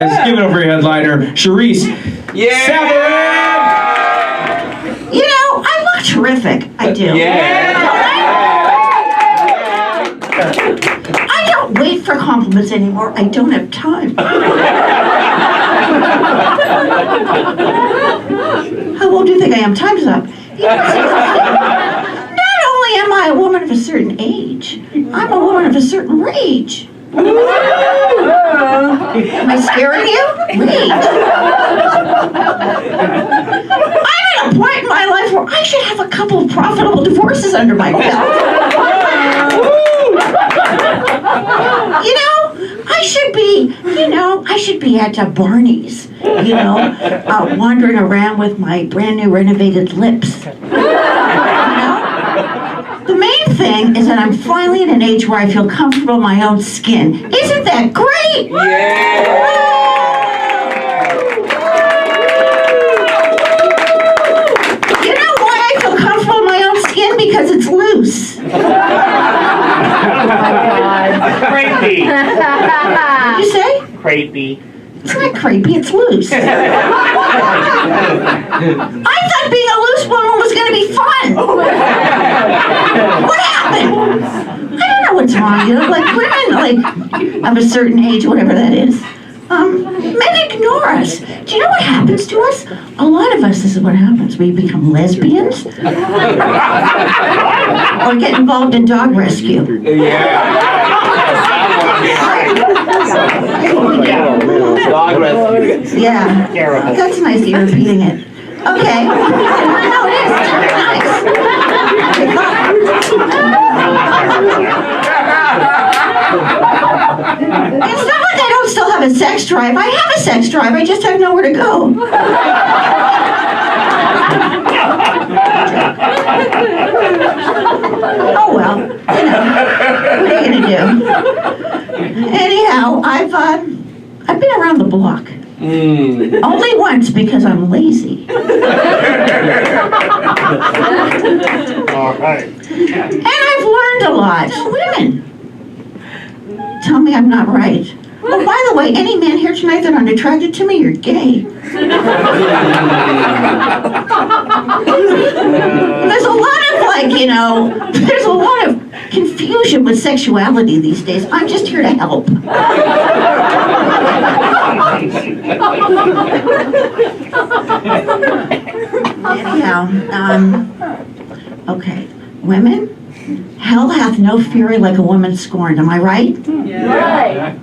Let's give it up for your headliner, Charisse Savarin! You know, I look terrific. I do. I don't wait for compliments anymore. I don't have time. How old do you think I am? Time's up. Not only am I a woman of a certain age, I'm a woman of a certain rage. Am I scaring you? Rage. I'm at a point in my life where I should have a couple of profitable divorces under my belt. I should be at Barney's, wandering around with my brand new renovated lips. The main thing is that I'm finally at an age where I feel comfortable in my own skin. Isn't that great? You know why I feel comfortable in my own skin? Because it's loose. Creepy. What'd you say? Creepy. It's not creepy, it's loose. I thought being a loose woman was going to be fun. What happened? I don't know what's wrong. Like women, of a certain age, whatever that is. Men ignore us. Do you know what happens to us? A lot of us, this is what happens. We become lesbians. Or get involved in dog rescue. Dog rescue. Yeah. Terrible. That's nice that you're repeating it. Okay. No, it is. It's not like I don't still have a sex drive. I have a sex drive. I just have nowhere to go. Oh well, what are you gonna do? Anyhow, I've been around the block. Only once because I'm lazy. All right. And I've learned a lot. Women tell me I'm not right. Oh, by the way, any man here tonight that aren't attracted to me, you're gay. There's a lot of there's a lot of confusion with sexuality these days. I'm just here to help. Anyhow, okay, women, hell hath no fury like a woman scorned. Am I right? Right.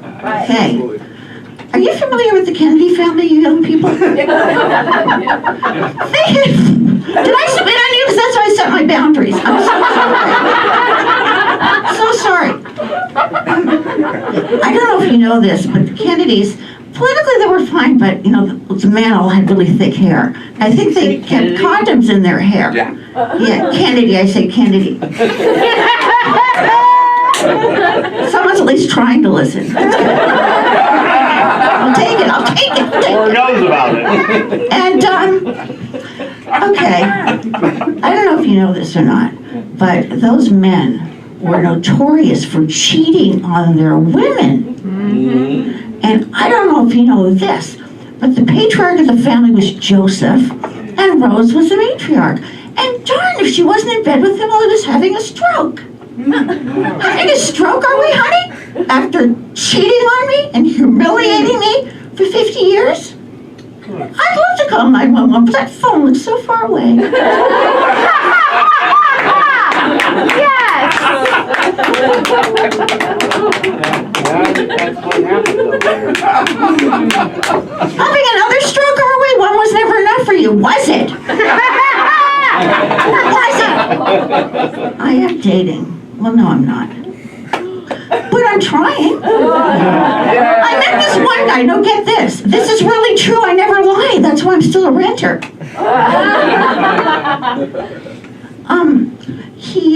Okay. Are you familiar with the Kennedy family, you young people? Did I spit on you? Because that's how I set my boundaries. I'm so sorry. I don't know if you know this, but the Kennedys, politically they were fine, but the man all had really thick hair. I think they kept condoms in their hair. Yeah, Kennedy, I say Kennedy. Someone's at least trying to listen. That's good. I'll take it. Or knows about it. And, okay. I don't know if you know this or not, but those men were notorious for cheating on their women. And I don't know if you know this, but the patriarch of the family was Joseph, and Rose was the matriarch. And darn if she wasn't in bed with him while he was having a stroke. Having a stroke, are we, honey? After cheating on me and humiliating me for 50 years? I'd love to call 911, but that phone looks so far away. Yes! Having another stroke, are we? One was never enough for you, was it? Was it? I am dating. Well, no, I'm not. But I'm trying. I met this one guy. No, get this. This is really true. I never lie. That's why I'm still a renter. He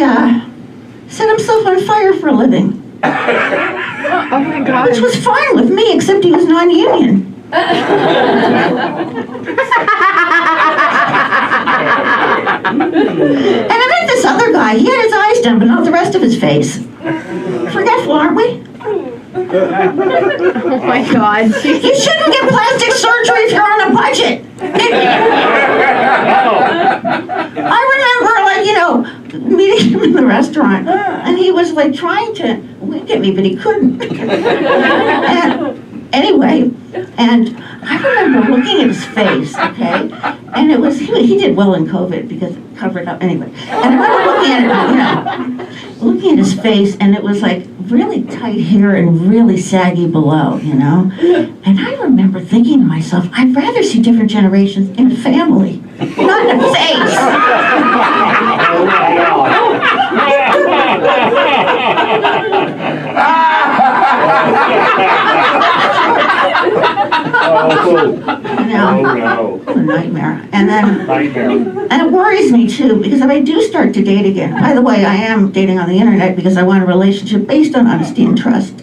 set himself on fire for a living. Oh my God. Which was fine with me, except he was non-union. And I met this other guy. He had his eyes done, but not the rest of his face. Forgetful, aren't we? Oh my God. You shouldn't get plastic surgery if you're on a budget. I remember, like, meeting him in the restaurant, and he was like trying to wink at me, but he couldn't. And I remember looking at his face, okay, and it was, he did well in COVID because it covered up, anyway. And I remember looking at his face, and it was like really tight hair and really saggy below, And I remember thinking to myself, I'd rather see different generations in a family, not in a face. No. What a nightmare. And then, Nightmare. and it worries me too, because if I do start to date again, by the way, I am dating on the internet because I want a relationship based on honesty and trust.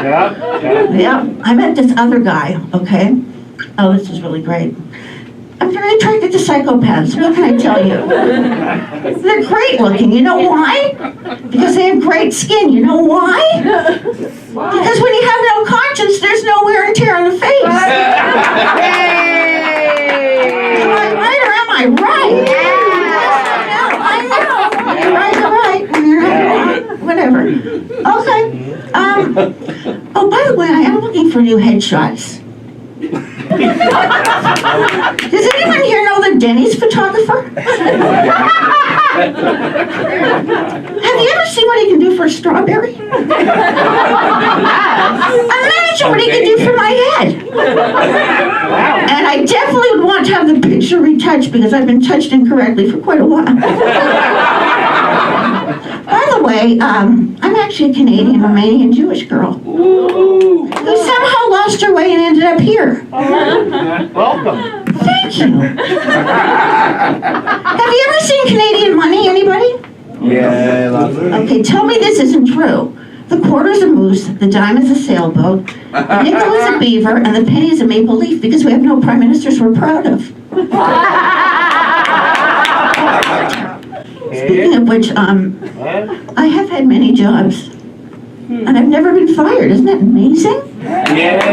Yeah. Yeah, I met this other guy, okay? Oh, this is really great. I'm very attracted to psychopaths. What can I tell you? They're great looking. You know why? Because they have great skin. You know why? Because when you have no conscience, there's no wear and tear on the face. Am I right or am I right? I know. You're right. Whatever. Okay. Oh, by the way, I am looking for new headshots. Does anyone here know the Denny's photographer? Have you ever seen what he can do for a strawberry? Imagine what he can do for my head. And I definitely would want to have the picture retouched because I've been touched incorrectly for quite a while. By the way, I'm actually a Canadian, Romanian Jewish girl who somehow lost her way and ended up here. Welcome. Thank you. Have you ever seen Canadian money, anybody? Yeah, lots of Okay, tell me this isn't true. The quarter's a moose, the dime is a sailboat, the nickel is a beaver, and the penny is a maple leaf because we have no prime ministers we're proud of. Speaking of which, I have had many jobs, and I've never been fired. Isn't that amazing? Yeah.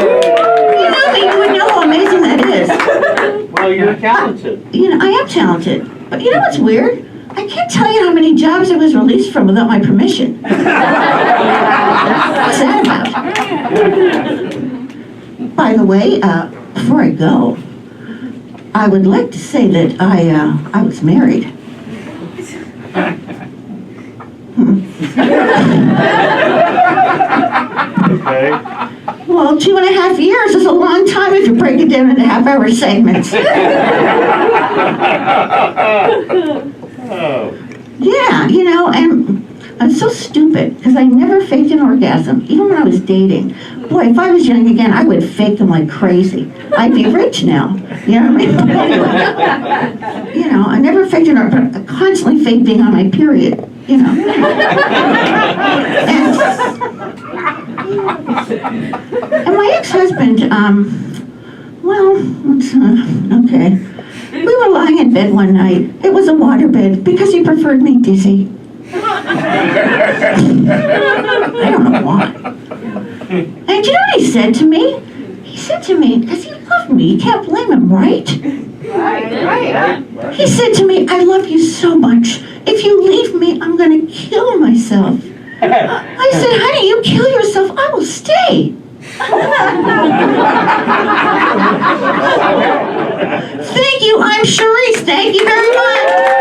You know me, you would know how amazing that is. Well, you're talented. I am talented, but you know what's weird? I can't tell you how many jobs I was released from without my permission. What's that about? By the way, before I go, I would like to say that I was married. Okay. Well, 2.5 years is a long time if you break it down into half-hour segments. Oh. Yeah, and I'm so stupid because I never faked an orgasm, even when I was dating. Boy, if I was young again, I would fake them like crazy. I'd be rich now. You know what I mean? Anyway, I never faked an orgasm, but I constantly faked being on my period. And my ex-husband, okay. We were lying in bed one night. It was a waterbed because he preferred me dizzy. I don't know why. And you know what he said to me? He said to me, because he loved me, you can't blame him, right? Right. He said to me, I love you so much. If you leave me, I'm going to kill myself. I said, honey, you kill yourself, I will stay. Thank you, I'm Charisse. Thank you very much.